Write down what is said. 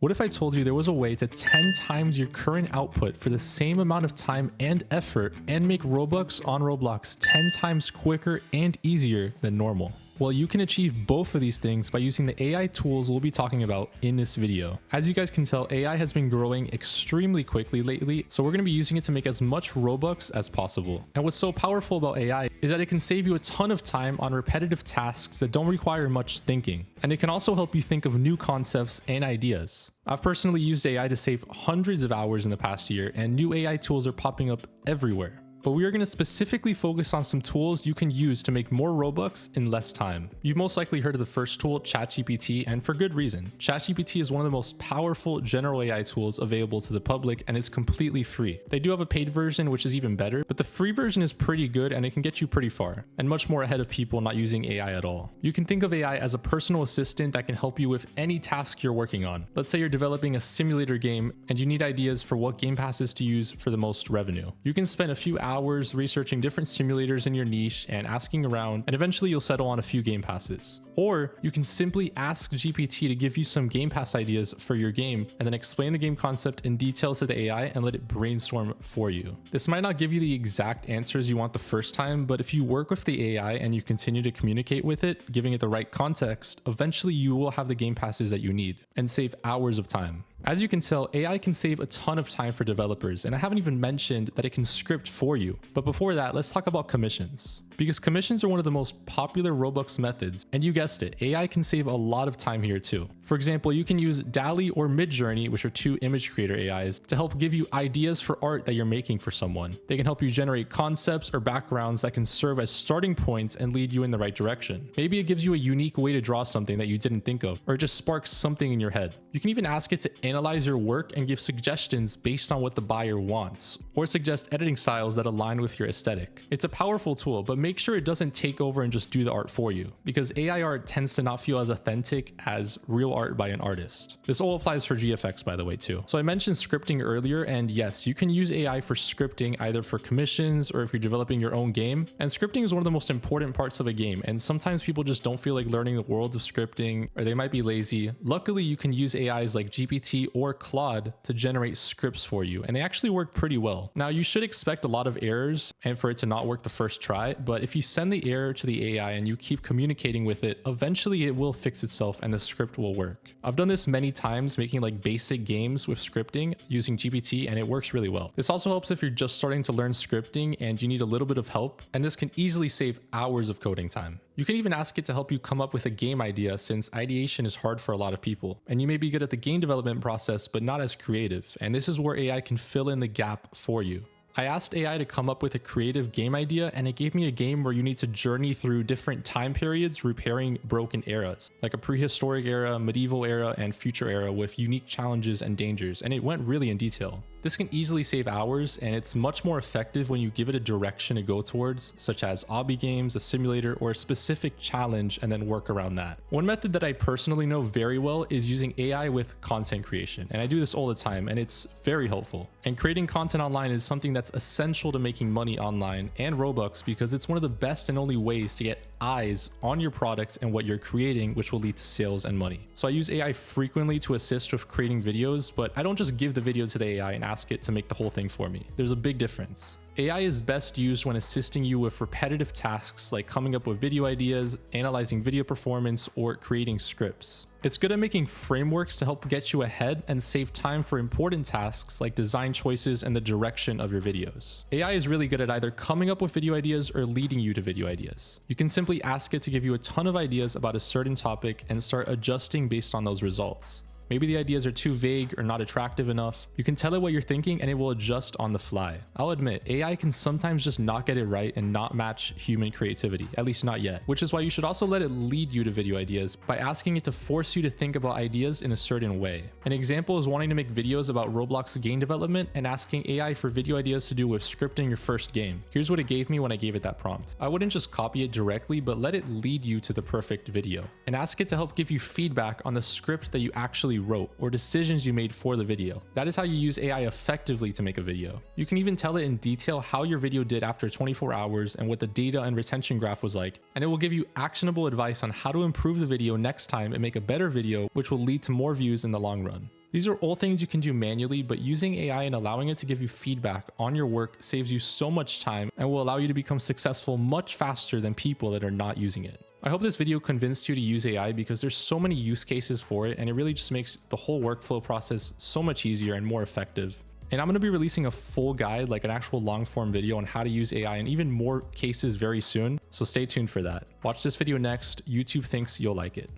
What if I told you there was a way to 10 times your current output for the same amount of time and effort and make Robux on Roblox 10 times quicker and easier than normal? Well, you can achieve both of these things by using the AI tools we'll be talking about in this video. As you guys can tell, AI has been growing extremely quickly lately, so we're going to be using it to make as much Robux as possible. And what's so powerful about AI is that it can save you a ton of time on repetitive tasks that don't require much thinking. And it can also help you think of new concepts and ideas. I've personally used AI to save hundreds of hours in the past year, and new AI tools are popping up everywhere. But we are going to specifically focus on some tools you can use to make more Robux in less time. You've most likely heard of the first tool, ChatGPT, and for good reason. ChatGPT is one of the most powerful general AI tools available to the public, and it's completely free. They do have a paid version, which is even better, but the free version is pretty good and it can get you pretty far, and much more ahead of people not using AI at all. You can think of AI as a personal assistant that can help you with any task you're working on. Let's say you're developing a simulator game and you need ideas for what game passes to use for the most revenue. You can spend a few hours researching different simulators in your niche and asking around, and eventually you'll settle on a few game passes. Or you can simply ask GPT to give you some game pass ideas for your game and then explain the game concept in detail to the AI and let it brainstorm for you. This might not give you the exact answers you want the first time, but if you work with the AI and you continue to communicate with it, giving it the right context, eventually you will have the game passes that you need and save hours of time. As you can tell, AI can save a ton of time for developers, and I haven't even mentioned that it can script for you. But before that, let's talk about commissions. Because commissions are one of the most popular Robux methods, and you guessed it, AI can save a lot of time here too. For example, you can use DALL-E or Midjourney, which are two image creator AIs, to help give you ideas for art that you're making for someone. They can help you generate concepts or backgrounds that can serve as starting points and lead you in the right direction. Maybe it gives you a unique way to draw something that you didn't think of, or it just sparks something in your head. You can even ask it to analyze your work and give suggestions based on what the buyer wants, or suggest editing styles that align with your aesthetic. It's a powerful tool, but make sure it doesn't take over and just do the art for you, because AI art tends to not feel as authentic as real art by an artist. This all applies for GFX, by the way, too. So I mentioned scripting earlier, and yes, you can use AI for scripting either for commissions or if you're developing your own game. And scripting is one of the most important parts of a game, and sometimes people just don't feel like learning the world of scripting, or they might be lazy. Luckily, you can use AIs like GPT or Claude to generate scripts for you, and they actually work pretty well. Now, you should expect a lot of errors and for it to not work the first try, but if you send the error to the AI and you keep communicating with it, eventually it will fix itself and the script will work. I've done this many times, making like basic games with scripting using GPT, and it works really well. This also helps if you're just starting to learn scripting and you need a little bit of help, and this can easily save hours of coding time. You can even ask it to help you come up with a game idea, since ideation is hard for a lot of people, and you may be good at the game development process but not as creative, and this is where AI can fill in the gap for you. I asked AI to come up with a creative game idea, and it gave me a game where you need to journey through different time periods repairing broken eras, like a prehistoric era, medieval era, and future era with unique challenges and dangers, and it went really in detail. This can easily save hours, and it's much more effective when you give it a direction to go towards, such as obby games, a simulator, or a specific challenge, and then work around that. One method that I personally know very well is using AI with content creation, and I do this all the time, and it's very helpful. And creating content online is something that's essential to making money online and Robux, because it's one of the best and only ways to get eyes on your product and what you're creating, which will lead to sales and money. So I use AI frequently to assist with creating videos, but I don't just give the video to the AI and ask it to make the whole thing for me. There's a big difference. AI is best used when assisting you with repetitive tasks like coming up with video ideas, analyzing video performance, or creating scripts. It's good at making frameworks to help get you ahead and save time for important tasks like design choices and the direction of your videos. AI is really good at either coming up with video ideas or leading you to video ideas. You can simply ask it to give you a ton of ideas about a certain topic and start adjusting based on those results. Maybe the ideas are too vague or not attractive enough. You can tell it what you're thinking and it will adjust on the fly. I'll admit, AI can sometimes just not get it right and not match human creativity, at least not yet, which is why you should also let it lead you to video ideas by asking it to force you to think about ideas in a certain way. An example is wanting to make videos about Roblox game development and asking AI for video ideas to do with scripting your first game. Here's what it gave me when I gave it that prompt. I wouldn't just copy it directly, but let it lead you to the perfect video, and ask it to help give you feedback on the script that you actually wrote or decisions you made for the video. That is how you use AI effectively to make a video. You can even tell it in detail how your video did after 24 hours and what the data and retention graph was like, and it will give you actionable advice on how to improve the video next time and make a better video, which will lead to more views in the long run. These are all things you can do manually, but using AI and allowing it to give you feedback on your work saves you so much time and will allow you to become successful much faster than people that are not using it. I hope this video convinced you to use AI because there's so many use cases for it, and it really just makes the whole workflow process so much easier and more effective. And I'm going to be releasing a full guide, like an actual long form video on how to use AI in even more cases very soon. So stay tuned for that. Watch this video next. YouTube thinks you'll like it.